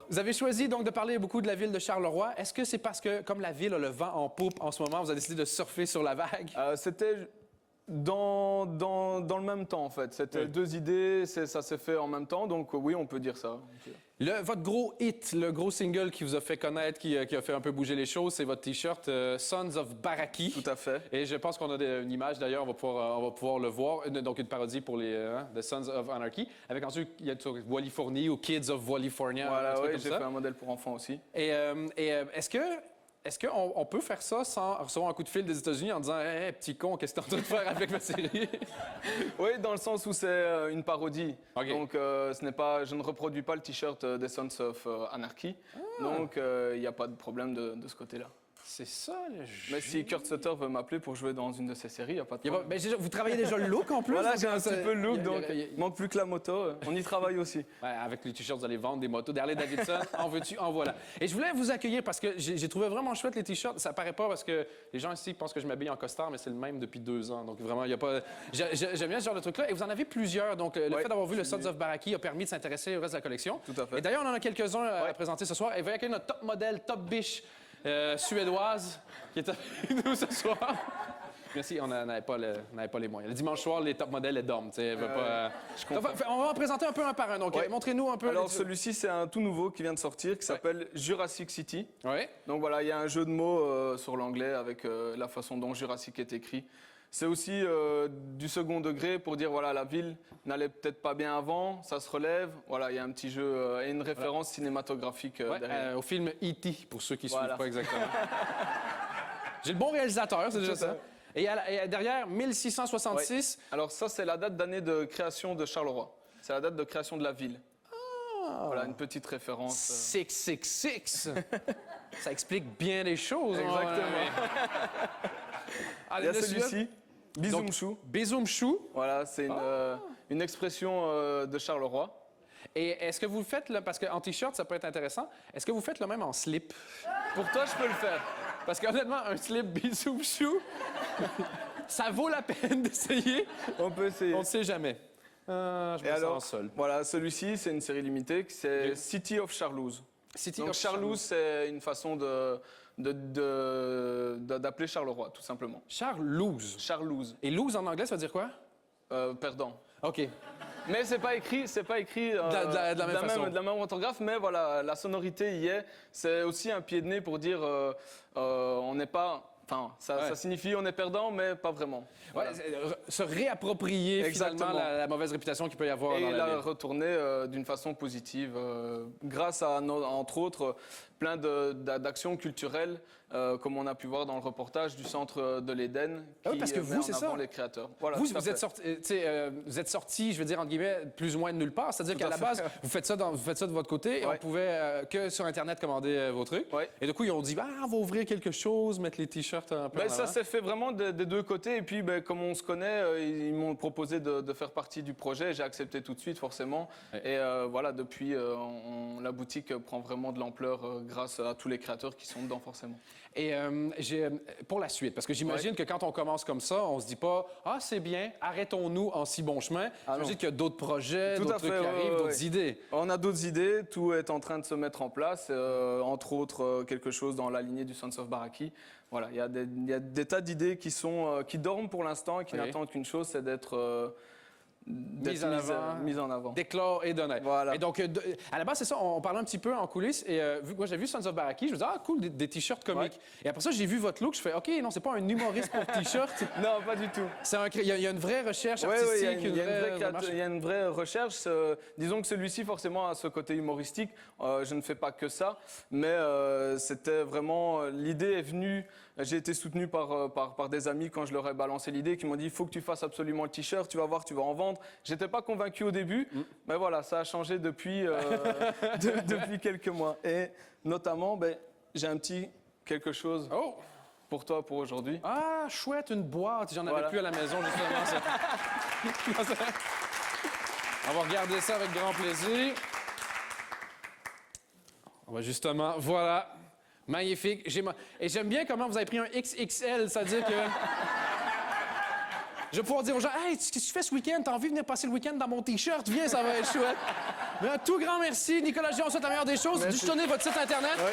vous avez choisi donc de parler beaucoup de la ville de Charleroi. Est-ce que c'est parce que, comme la ville a le vent en poupe en ce moment, vous avez décidé de surfer sur la vague? C'était dans le même temps, en fait. C'était deux idées, ça s'est fait en même temps, donc oui, on peut dire ça. Votre gros hit, le gros single qui vous a fait connaître, qui a fait un peu bouger les choses, c'est votre T-shirt Sons of Baraki. Tout à fait. Et je pense qu'on a une image, d'ailleurs, on va pouvoir le voir. Donc, une parodie pour les The Sons of Anarchy. Avec ensuite, il y a Walifornie ou Kids of Walifornia. Voilà, oui, j'ai fait un modèle pour enfants aussi. Et est-ce qu'on peut faire ça sans recevoir un coup de fil des États-Unis en disant hey, petit con, qu'est-ce que t'es en train de faire avec ma série? Oui, dans le sens où c'est une parodie. Okay. Donc, je ne reproduis pas le T-shirt des Sons of Anarchy. Donc, il n'y a pas de problème de ce côté-là. C'est ça, le jeu. Mais si Kurt Sutter veut m'appeler pour jouer dans une de ses séries, il n'y a pas de problème. Mais vous travaillez déjà le look en plus? Voilà, j'ai un petit peu le look, donc il manque plus que la moto. On y travaille aussi. Ouais, avec les t-shirts, vous allez vendre des motos. Harley Davidson, en veux-tu, en voilà. Et je voulais vous accueillir parce que j'ai trouvé vraiment chouette les t-shirts. Ça paraît pas parce que les gens ici pensent que je m'habille en costard, mais c'est le même depuis 2 ans. Donc vraiment, il n'y a pas... J'aime bien ce genre de truc-là. Et vous en avez plusieurs. Donc le fait d'avoir vu le Sons of Baraki a permis de s'intéresser au reste de la collection. Tout à fait. Et d'ailleurs, on en a quelques-uns à présenter ce soir. Et vous accueillir notre top modèle, top biche suédoise qui est avec nous ce soir. Merci, on n'avait pas les moyens. Le dimanche soir, les top modèles, elles dorment. On va en présenter un peu un par un. Donc, montrez-nous un peu. Alors, celui-ci, c'est un tout nouveau qui vient de sortir, qui s'appelle Jurassic City. Ouais. Donc voilà, il y a un jeu de mots sur l'anglais avec la façon dont Jurassic est écrit. C'est aussi du second degré pour dire, voilà, la ville n'allait peut-être pas bien avant, ça se relève. Voilà, il y a un petit jeu et une référence cinématographique derrière. Au film E.T., pour ceux qui ne suivent pas exactement. J'ai le bon réalisateur, c'est déjà ça. Et derrière, 1666. Ouais. Alors ça, c'est la date d'année de création de Charleroi. C'est la date de création de la ville. Voilà, une petite référence. 666! Ça explique bien les choses. Exactement. Il y a celui-ci, Bizumchou. Bizumchou. Voilà, c'est une expression de Charleroi. Et est-ce que vous le faites, là, parce qu'en T-shirt, ça peut être intéressant, est-ce que vous faites le même en slip? Pour toi, je peux le faire. Parce qu'honnêtement, un slip Bizumchou, ça vaut la peine d'essayer. On peut essayer. On ne sait jamais. Je me sens seul. Voilà, celui-ci, c'est une série limitée, c'est City of Charlouse. Donc Charlouse, c'est une façon d'appeler Charleroi, tout simplement. Charlouse. Charlouse. Et lose en anglais, ça veut dire quoi? Perdant. OK. Mais c'est pas écrit de la même façon. De la même orthographe, mais voilà, la sonorité y est. C'est aussi un pied de nez pour dire on n'est pas... Enfin, ça signifie on est perdant, mais pas vraiment. Voilà. Se réapproprier finalement la mauvaise réputation qu'il peut y avoir dans la ville. Et la retourner d'une façon positive, grâce à, entre autres, plein d'actions culturelles, comme on a pu voir dans le reportage du Centre de l'Éden, qui parce que vous, c'est ça. les créateurs. Voilà, vous êtes sortis, je veux dire, entre guillemets, plus ou moins de nulle part. C'est-à-dire qu'à la base, vous faites ça de votre côté et on pouvait que sur Internet commander vos trucs. Ouais. Et du coup, ils ont dit, on va ouvrir quelque chose, mettre les T-shirts un peu en avant. Ça s'est fait vraiment des deux côtés. Et puis, comme on se connaît, ils m'ont proposé de faire partie du projet. J'ai accepté tout de suite, forcément. Ouais. Et voilà, depuis, la boutique prend vraiment de l'ampleur grâce à tous les créateurs qui sont dedans, forcément. Et pour la suite, parce que j'imagine que quand on commence comme ça, on se dit pas « Ah, c'est bien, arrêtons-nous en si bon chemin ». J'imagine qu'il y a d'autres projets, d'autres trucs qui arrivent, d'autres idées. On a d'autres idées, tout est en train de se mettre en place, entre autres quelque chose dans la lignée du Sons of Baraki. Voilà, il y a des tas d'idées qui dorment pour l'instant et qui n'attendent qu'une chose, c'est d'être mise en avant. D'éclore et d'honneur. Voilà. Et donc, à la base, c'est ça, on parlait un petit peu en coulisses. Et moi, j'ai vu Sons of Baraki, je me disais, cool, des t-shirts comiques. Ouais. Et après ça, j'ai vu votre look, je fais, OK, non, c'est pas un humoriste pour t-shirt. Non, pas du tout. Il y a une vraie recherche artistique. Il y a une vraie recherche. Disons que celui-ci, forcément, a ce côté humoristique. Je ne fais pas que ça. Mais c'était vraiment... L'idée est venue... J'ai été soutenu par des amis quand je leur ai balancé l'idée, qui m'ont dit, il faut que tu fasses absolument le t-shirt, tu vas voir, tu vas en vendre. J'étais pas convaincu au début, mais voilà, ça a changé depuis quelques mois. Et notamment, j'ai un petit quelque chose pour toi pour aujourd'hui. Ah, chouette, une boîte. J'en avais plus à la maison, justement. On va regarder ça avec grand plaisir. On va justement, voilà. Magnifique. Et j'aime bien comment vous avez pris un XXL, c'est-à-dire que... Je vais pouvoir dire aux gens, hey, qu'est-ce que tu fais ce week-end? T'as envie de venir passer le week-end dans mon T-shirt? Viens, ça va être chouette. Mais un tout grand merci. Nicolas Giron, on souhaite la meilleure des choses. Merci. Du donner votre site Internet. Oui.